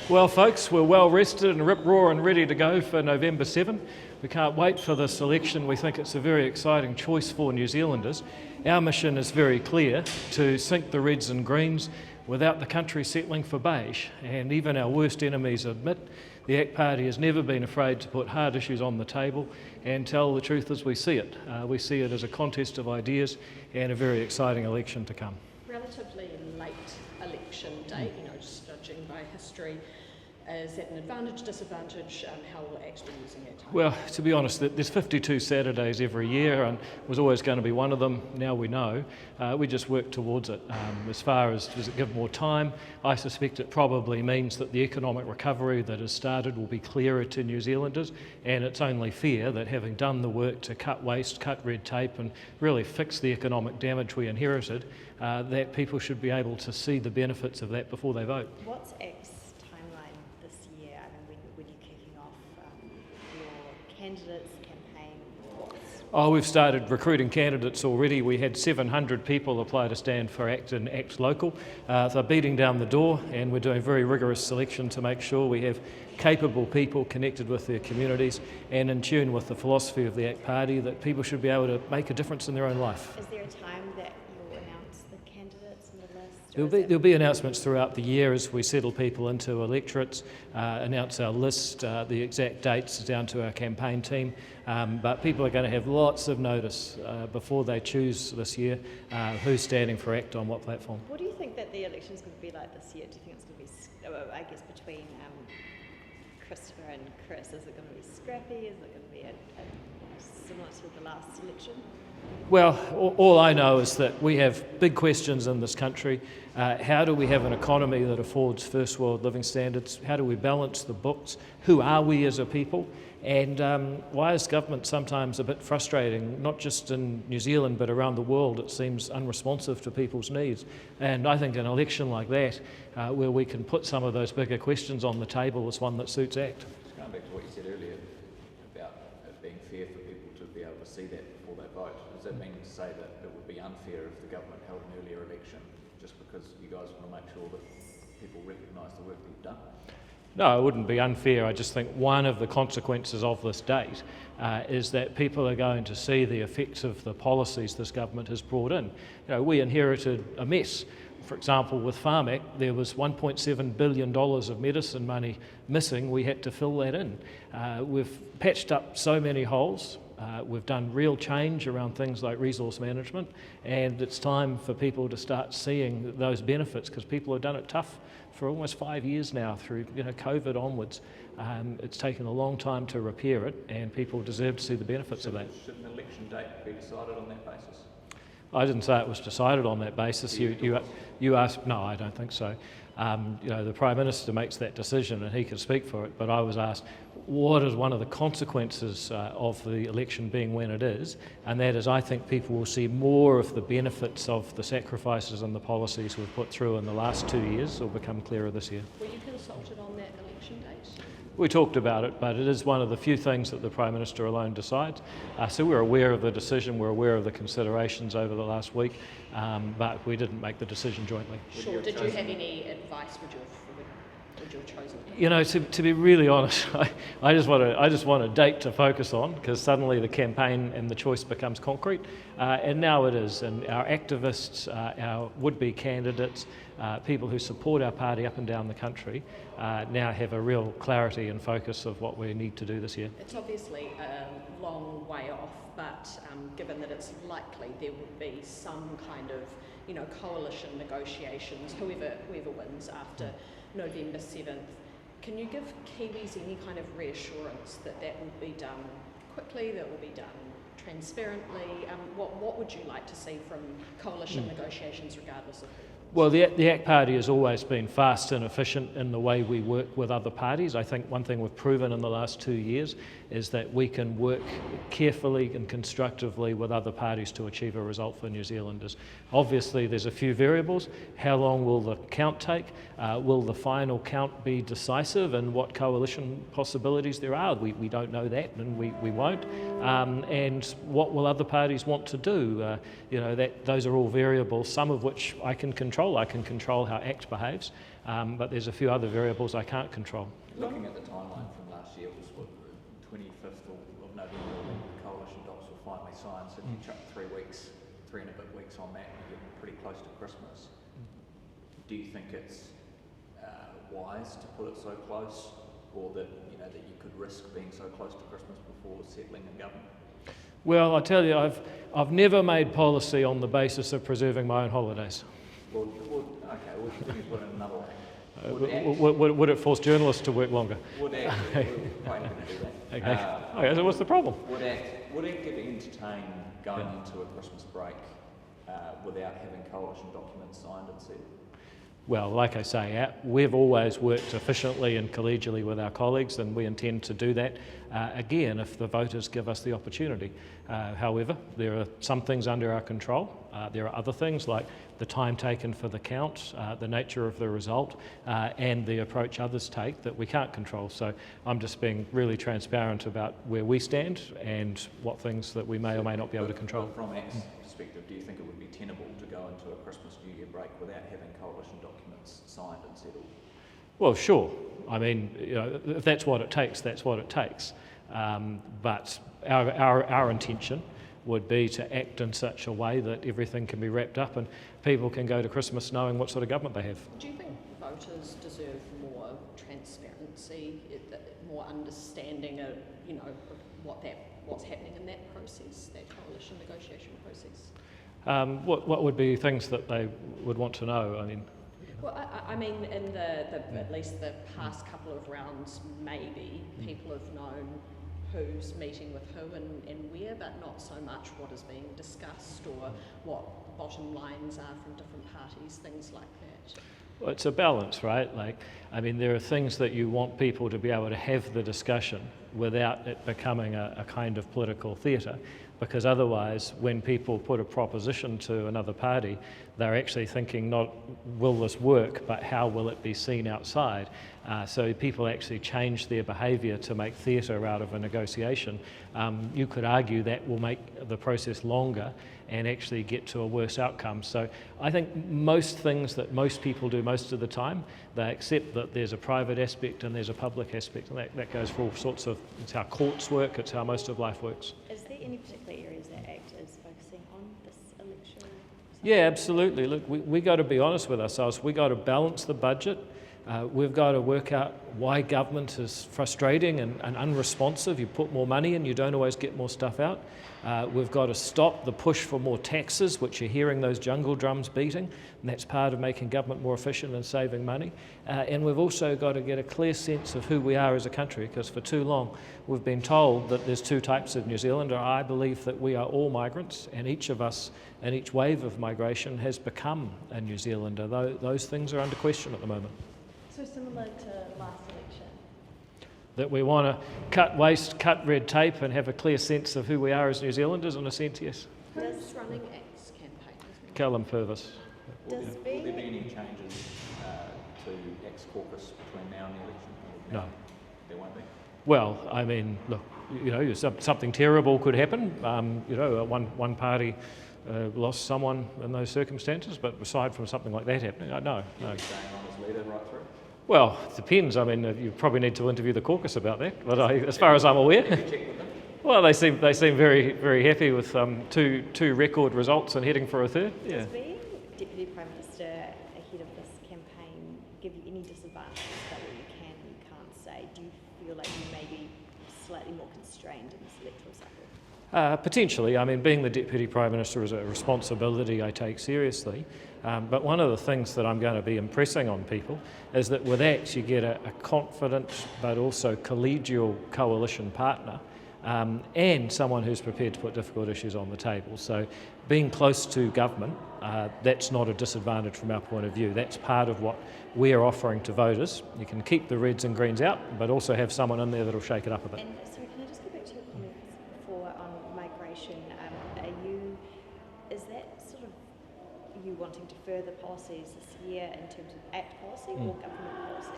Well, folks, we're well rested and rip-roar and ready to go for November 7. We can't wait for this election. We think it's a very exciting choice for New Zealanders. Our mission is very clear: to sink the Reds and Greens without the country settling for beige. And even our worst enemies admit the ACT Party has never been afraid to put hard issues on the table and tell the truth as we see it. We see it as a contest of ideas and a very exciting election to come. Relatively late election date, just judging by history. Is that an advantage, disadvantage? How will ACT be using it? Well, to be honest, there's 52 Saturdays every year and was always going to be one of them. Now we know. We just work towards it. As far as does it give more time, I suspect it probably means that the economic recovery that has started will be clearer to New Zealanders, and it's only fair that, having done the work to cut waste, cut red tape and really fix the economic damage we inherited, that people should be able to see the benefits of that before they vote. What's ACT's timeline this year? I mean, when you're kicking off your candidates campaign? Oh, we've started recruiting candidates already. We had 700 people apply to stand for ACT and ACT Local. They're beating down the door, and we're doing very rigorous selection to make sure we have capable people connected with their communities and in tune with the philosophy of the ACT Party, that people should be able to make a difference in their own life. Is there a time that you'll announce the candidates and the list? There'll be announcements throughout the year as we settle people into electorates, announce our list, the exact dates down to our campaign team, but people are going to have lots of notice before they choose this year who's standing for ACT on what platform. What do you think that the election is going to be like this year? Do you think it's going to be, I guess, between Christopher and Chris, is it going to be scrappy? Is it going to be similar to the last election? Well, all I know is that we have big questions in this country. How do we have an economy that affords first world living standards? How do we balance the books? Who are we as a people? And why is government sometimes a bit frustrating, not just in New Zealand but around the world? It seems unresponsive to people's needs. And I think an election like that, where we can put some of those bigger questions on the table, is one that suits ACT. Just going back to what you said earlier about it being fair for people to be able to see that before they vote, does that mean to say that it would be unfair if the government held an earlier election just because you guys want to make sure that people recognise the work that you've done? No, it wouldn't be unfair. I just think one of the consequences of this date is that people are going to see the effects of the policies this government has brought in. We inherited a mess. For example, with Farm Act, there was $1.7 billion of medicine money missing. We had to fill that in. We've patched up so many holes. We've done real change around things like resource management, and it's time for people to start seeing those benefits, because people have done it tough for almost 5 years now through COVID onwards. It's taken a long time to repair it, and people deserve to see the benefits of that. Should an election date be decided on that basis? I didn't say it was decided on that basis. You asked. No, I don't think so. The Prime Minister makes that decision and he can speak for it, but I was asked what is one of the consequences of the election being when it is, and that is, I think people will see more of the benefits of the sacrifices and the policies we've put through in the last 2 years will become clearer this year. Were you consulted on that election date? We talked about it, but it is one of the few things that the Prime Minister alone decides. So we're aware of the decision, we're aware of the considerations over the last week, but we didn't make the decision jointly. Sure. Did you have any advice? Would you have chosen? To be really honest, I just want a date to focus on, because suddenly the campaign and the choice becomes concrete, and now it is. And our activists, our would-be candidates, people who support our party up and down the country, now have a real clarity and focus of what we need to do this year. It's obviously a long way off, but given that it's likely there would be some kind of coalition negotiations, whoever wins after November 7th, can you give Kiwis any kind of reassurance that that will be done quickly, that will be done transparently? What would you like to see from coalition negotiations, regardless of who? Well, the ACT Party has always been fast and efficient in the way we work with other parties. I think one thing we've proven in the last 2 years is that we can work carefully and constructively with other parties to achieve a result for New Zealanders. Obviously, there's a few variables. How long will the count take? Will the final count be decisive, and what coalition possibilities there are? We don't know that, and we won't. And what will other parties want to do? Those are all variables, some of which I can control. I can control how ACT behaves, but there's a few other variables I can't control. Looking at the timeline from last year, it was what, 25th of November when the coalition docs were finally signed, so if you chuck 3 and a bit weeks on that, you're pretty close to Christmas. Do you think it's wise to put it so close, or that that you could risk being so close to Christmas before settling in government? Well, I tell you, I've never made policy on the basis of preserving my own holidays. Well, let me put it another way. Would it force journalists to work longer? Would ACT, we're quite going to do that. Okay, so what's the problem? Would ACT entertain going into a Christmas break without having coalition documents signed and sealed? Well, like I say, we've always worked efficiently and collegially with our colleagues, and we intend to do that again if the voters give us the opportunity. However, there are some things under our control. There are other things like the time taken for the count, the nature of the result, and the approach others take that we can't control. So I'm just being really transparent about where we stand and what things that we may or may not be able to control. But from ACT's perspective, do you think it would be tenable to go into a Christmas New Year break without having coalition documents signed and settled? Well, sure. I mean, if that's what it takes, that's what it takes. But our intention would be to act in such a way that everything can be wrapped up and people can go to Christmas knowing what sort of government they have. Do you think voters deserve more transparency, more understanding of, what's happening in that process, that coalition negotiation process? What would be things that they would want to know? I mean, well, I mean, in at least the past couple of rounds, maybe people have known who's meeting with who and where, but not so much what is being discussed or what bottom lines are from different parties, things like that. Well, it's a balance, right? There are things that you want people to be able to have the discussion without it becoming a kind of political theatre, because otherwise when people put a proposition to another party, they're actually thinking not will this work, but how will it be seen outside. So people actually change their behaviour to make theatre out of a negotiation. You could argue that will make the process longer and actually get to a worse outcome. So I think most things that most people do most of the time, they accept that there's a private aspect and there's a public aspect, and that goes for all sorts of, it's how courts work, it's how most of life works. Is there any particular areas that ACT is focusing on this election? Yeah, absolutely. Look, we got to be honest with ourselves. We got to balance the budget. We've got to work out why government is frustrating and unresponsive. You put more money in, you don't always get more stuff out. We've got to stop the push for more taxes, which you're hearing those jungle drums beating, and that's part of making government more efficient and saving money. And we've also got to get a clear sense of who we are as a country, because for too long we've been told that there's two types of New Zealander. I believe that we are all migrants, and each of us and each wave of migration has become a New Zealander. Those things are under question at the moment. So similar to last election? That we want to cut waste, cut red tape and have a clear sense of who we are as New Zealanders, in a sense, yes. Who's running ACT's campaign? Callum Purvis. Will there be any changes to ACT's caucus between now and the election? No. There won't be? Well, I mean, look, something terrible could happen. One party lost someone in those circumstances, but aside from something like that happening, no. You'll be staying on as leader right through? Well, it depends. I mean, you probably need to interview the caucus about that, but as far as I'm aware. Have you checked with them? Well, they seem very, very happy with two record results and heading for a third. Yeah. Does being Deputy Prime Minister ahead of this campaign give you any disadvantages about what you can and you can't say? Do you feel like you may be slightly more constrained in this electoral cycle? Potentially. I mean, being the Deputy Prime Minister is a responsibility I take seriously. But one of the things that I'm going to be impressing on people is that with ACT you get a confident but also collegial coalition partner and someone who's prepared to put difficult issues on the table. So being close to government, that's not a disadvantage from our point of view. That's part of what we're offering to voters. You can keep the reds and greens out, but also have someone in there that'll shake it up a bit. And sorry, can I just go back to your comments before on migration? Is that sort of you wanting to further policies this year in terms of ACT policy or government policy?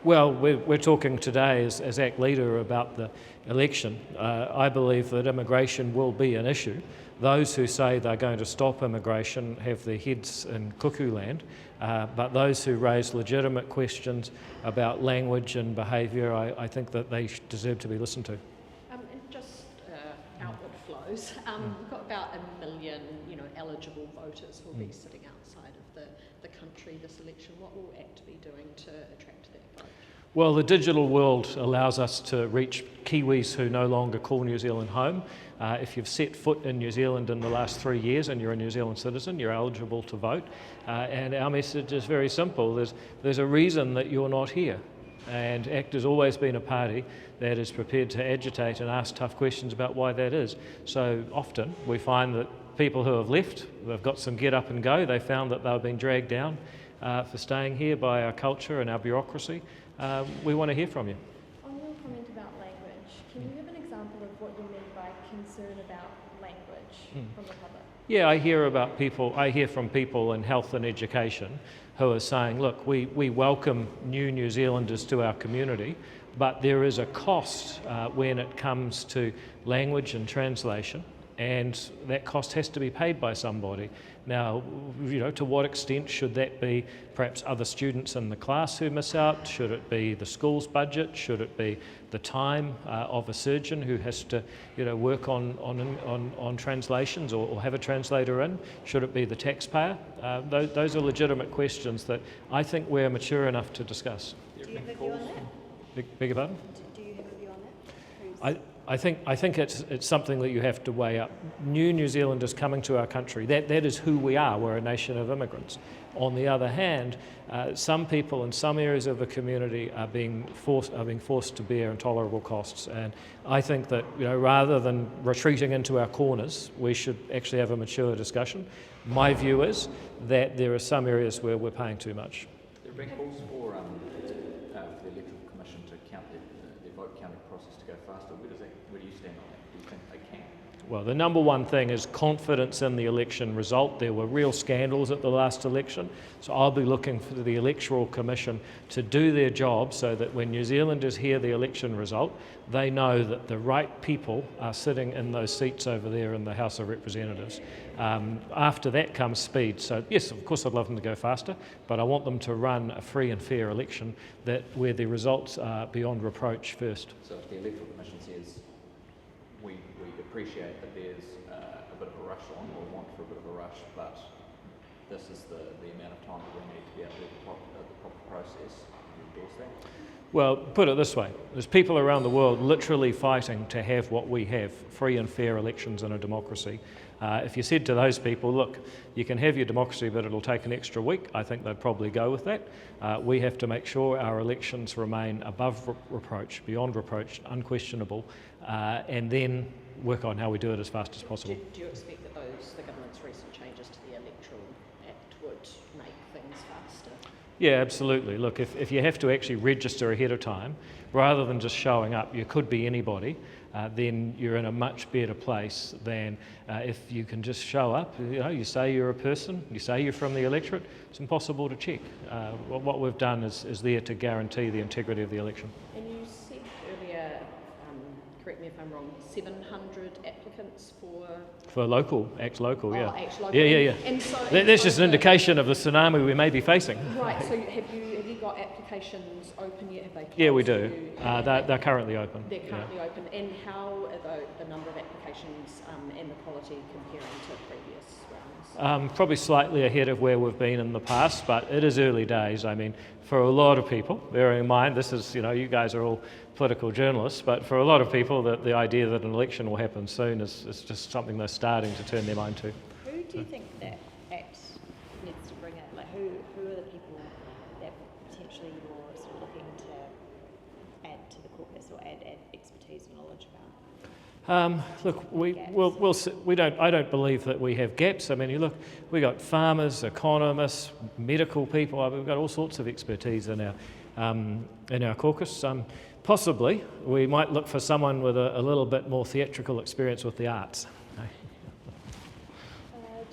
Well, we're talking today as ACT leader about the election. I believe that immigration will be an issue. Those who say they're going to stop immigration have their heads in cuckoo land, but those who raise legitimate questions about language and behaviour, I think that they deserve to be listened to. And just outward flows. We've got about 1 million, eligible voters who will be sitting outside of the country this election. What will ACT be doing to attract that vote? Well, the digital world allows us to reach Kiwis who no longer call New Zealand home. If you've set foot in New Zealand in the last 3 years and you're a New Zealand citizen, you're eligible to vote. And our message is very simple. There's a reason that you're not here. And ACT has always been a party that is prepared to agitate and ask tough questions about why that is. So often we find that people who have left, they've got some get up and go. They found that they've been dragged down for staying here by our culture and our bureaucracy. We want to hear from you. On your comment about language, can you give an example of what you mean by concern about language from the public? Yeah, I hear from people in health and education who are saying, look, we welcome New Zealanders to our community, but there is a cost when it comes to language and translation, and that cost has to be paid by somebody. Now, to what extent should that be perhaps other students in the class who miss out? Should it be the school's budget? Should it be the time of a surgeon who has to, work on translations or have a translator in? Should it be the taxpayer? Those are legitimate questions that I think we're mature enough to discuss. Do you have a view on that? Beg your pardon? Do you have a view on that? I think it's something that you have to weigh up. New Zealanders coming to our country, that is who we are. We're a nation of immigrants. On the other hand, some people in some areas of the community are being forced to bear intolerable costs. And I think that rather than retreating into our corners, we should actually have a mature discussion. My view is that there are some areas where we're paying too much. There have been calls for the Electoral Commission to count their vote counting process to go faster. Where do you stand on that? Do you think they can? Well, the number one thing is confidence in the election result. There were real scandals at the last election, so I'll be looking for the Electoral Commission to do their job so that when New Zealanders hear the election result, they know that the right people are sitting in those seats over there in the House of Representatives. After that comes speed. So yes, of course I'd love them to go faster, but I want them to run a free and fair election where the results are beyond reproach first. So if the Electoral Commission says we appreciate that there's a bit of a rush on, or want for a bit of a rush, but this is the amount of time that we need to be able to do the proper process, you endorse that? Well, put it this way, there's people around the world literally fighting to have what we have, free and fair elections in a democracy. If you said to those people, look, you can have your democracy, but it'll take an extra week, I think they'd probably go with that. We have to make sure our elections remain above reproach, beyond reproach, unquestionable, and then work on how we do it as fast as possible. Do you expect that the government's recent changes to the Electoral Act would make things faster? Yeah, absolutely. Look, if you have to actually register ahead of time, rather than just showing up, you could be anybody, then you're in a much better place than if you can just show up. You say you're a person, you say you're from the electorate, it's impossible to check. What we've done is there to guarantee the integrity of the election. And you said earlier, correct me if I'm wrong, 700 applicants for local, ACT Local, yeah. ACT Local. Yeah. And so, That's just an indication of the tsunami we may be facing. Right, so have you got applications open yet? Have they closed? Yeah, we do. They're currently open. They're currently open. And how are the number of applications and the quality comparing to previous rounds? Probably slightly ahead of where we've been in the past, but it is early days. I mean, for a lot of people, bearing in mind this is, you guys are all political journalists, but for a lot of people, the idea that an election will happen soon is just something they're starting to turn their mind to. Who do you think that ACT needs to bring in? Like, who are the people that potentially you're sort of looking to add to the caucus or add expertise and knowledge about? Look, I don't believe that we have gaps. I mean, you look, we got farmers, economists, medical people. We've got all sorts of expertise in our caucus. Possibly, we might look for someone with a little bit more theatrical experience with the arts. Do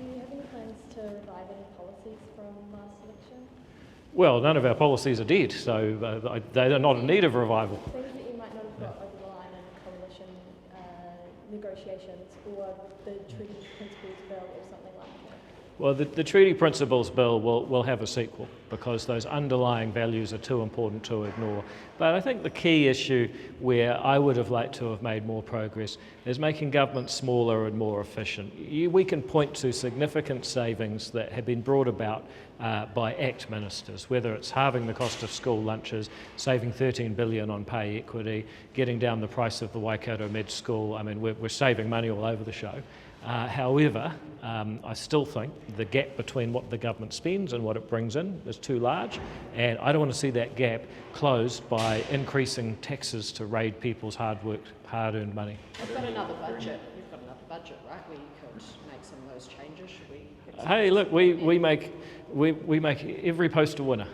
you have any plans to revive any policies from last election? Well, none of our policies are dead, so they're not in need of revival. Things that you might not have got over the line in coalition negotiations, or the Treaty Principles Bill or something like that? Well, the Treaty Principles Bill will have a sequel because those underlying values are too important to ignore. But I think the key issue where I would have liked to have made more progress is making government smaller and more efficient. We can point to significant savings that have been brought about by ACT ministers, whether it's halving the cost of school lunches, saving $13 billion on pay equity, getting down the price of the Waikato Med School. I mean, we're saving money all over the show. However, I still think the gap between what the government spends and what it brings in is too large, and I don't want to see that gap closed by increasing taxes to raid people's hard-earned money. You've got another budget. You've got another budget, right, where you could make some of those changes. Should we? Hey, look, we make every post a winner.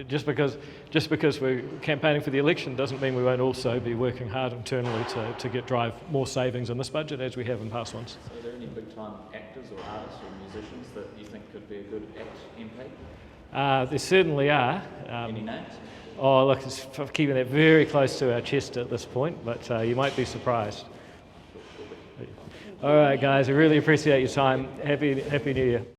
Just because we're campaigning for the election doesn't mean we won't also be working hard internally to drive more savings in this budget as we have in past ones. So are there any big-time actors or artists or musicians that you think could be a good ACT MP? There certainly are. Any names? Oh, look, it's keeping that very close to our chest at this point, but you might be surprised. All right, guys, I really appreciate your time. Happy New Year.